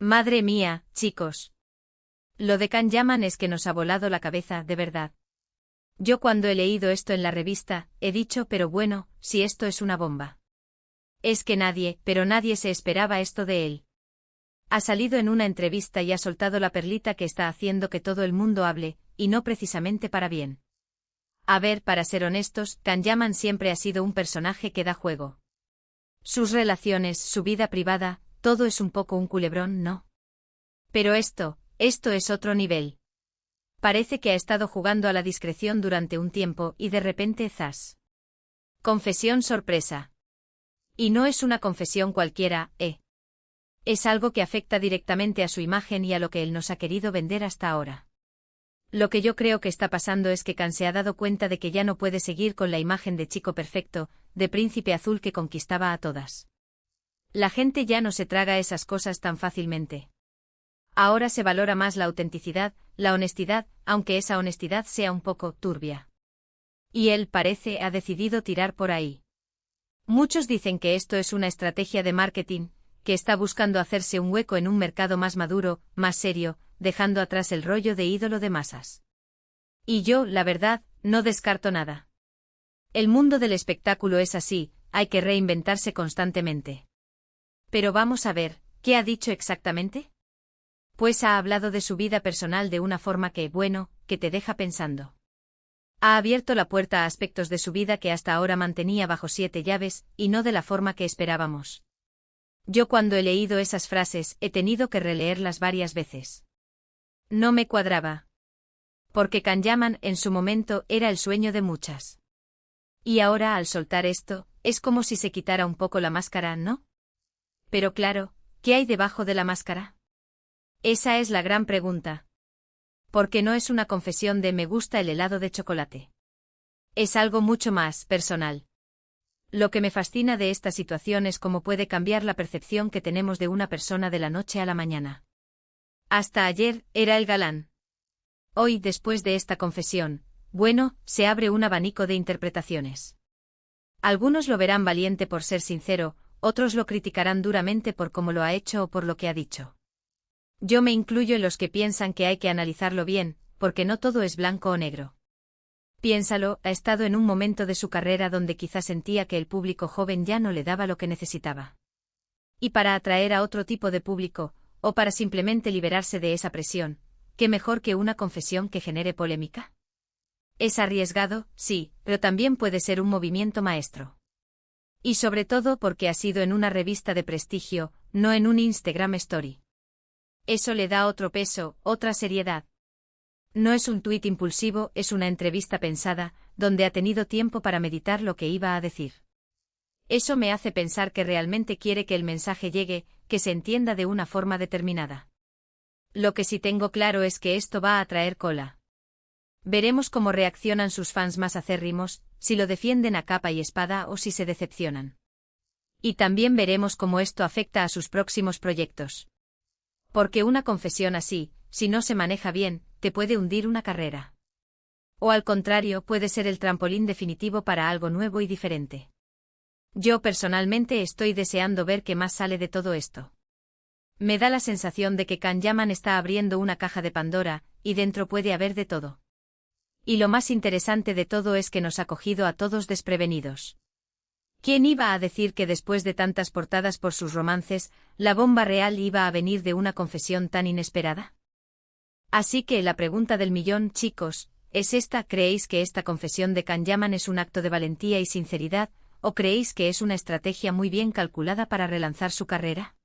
Madre mía, chicos. Lo de Can Yaman es que nos ha volado la cabeza, de verdad. Yo cuando he leído esto en la revista, he dicho, pero bueno, si esto es una bomba. Es que nadie, pero nadie se esperaba esto de él. Ha salido en una entrevista y ha soltado la perlita que está haciendo que todo el mundo hable, y no precisamente para bien. A ver, para ser honestos, Can Yaman siempre ha sido un personaje que da juego. Sus relaciones, su vida privada, todo es un poco un culebrón, ¿no? Pero esto es otro nivel. Parece que ha estado jugando a la discreción durante un tiempo y de repente ¡zas! Confesión sorpresa. Y no es una confesión cualquiera, Es algo que afecta directamente a su imagen y a lo que él nos ha querido vender hasta ahora. Lo que yo creo que está pasando es que Can se ha dado cuenta de que ya no puede seguir con la imagen de chico perfecto, de príncipe azul que conquistaba a todas. La gente ya no se traga esas cosas tan fácilmente. Ahora se valora más la autenticidad, la honestidad, aunque esa honestidad sea un poco turbia. Y él, parece, ha decidido tirar por ahí. Muchos dicen que esto es una estrategia de marketing, que está buscando hacerse un hueco en un mercado más maduro, más serio, dejando atrás el rollo de ídolo de masas. Y yo, la verdad, no descarto nada. El mundo del espectáculo es así, hay que reinventarse constantemente. Pero vamos a ver, ¿qué ha dicho exactamente? Pues ha hablado de su vida personal de una forma que, bueno, que te deja pensando. Ha abierto la puerta a aspectos de su vida que hasta ahora mantenía bajo 7 llaves, y no de la forma que esperábamos. Yo cuando he leído esas frases he tenido que releerlas varias veces. No me cuadraba. Porque Can Yaman en su momento era el sueño de muchas. Y ahora al soltar esto, es como si se quitara un poco la máscara, ¿no? Pero claro, ¿qué hay debajo de la máscara? Esa es la gran pregunta. Porque no es una confesión de me gusta el helado de chocolate. Es algo mucho más personal. Lo que me fascina de esta situación es cómo puede cambiar la percepción que tenemos de una persona de la noche a la mañana. Hasta ayer, era el galán. Hoy, después de esta confesión, bueno, se abre un abanico de interpretaciones. Algunos lo verán valiente por ser sincero, otros lo criticarán duramente por cómo lo ha hecho o por lo que ha dicho. Yo me incluyo en los que piensan que hay que analizarlo bien, porque no todo es blanco o negro. Piénsalo, ha estado en un momento de su carrera donde quizá sentía que el público joven ya no le daba lo que necesitaba. Y para atraer a otro tipo de público, o para simplemente liberarse de esa presión, ¿qué mejor que una confesión que genere polémica? Es arriesgado, sí, pero también puede ser un movimiento maestro. Y sobre todo porque ha sido en una revista de prestigio, no en un Instagram Story. Eso le da otro peso, otra seriedad. No es un tuit impulsivo, es una entrevista pensada, donde ha tenido tiempo para meditar lo que iba a decir. Eso me hace pensar que realmente quiere que el mensaje llegue, que se entienda de una forma determinada. Lo que sí tengo claro es que esto va a traer cola. Veremos cómo reaccionan sus fans más acérrimos, si lo defienden a capa y espada o si se decepcionan. Y también veremos cómo esto afecta a sus próximos proyectos. Porque una confesión así, si no se maneja bien, te puede hundir una carrera. O al contrario, puede ser el trampolín definitivo para algo nuevo y diferente. Yo personalmente estoy deseando ver qué más sale de todo esto. Me da la sensación de que Can Yaman está abriendo una caja de Pandora, y dentro puede haber de todo. Y lo más interesante de todo es que nos ha cogido a todos desprevenidos. ¿Quién iba a decir que después de tantas portadas por sus romances, la bomba real iba a venir de una confesión tan inesperada? Así que la pregunta del millón, chicos, es esta: ¿creéis que esta confesión de Can Yaman es un acto de valentía y sinceridad, o creéis que es una estrategia muy bien calculada para relanzar su carrera?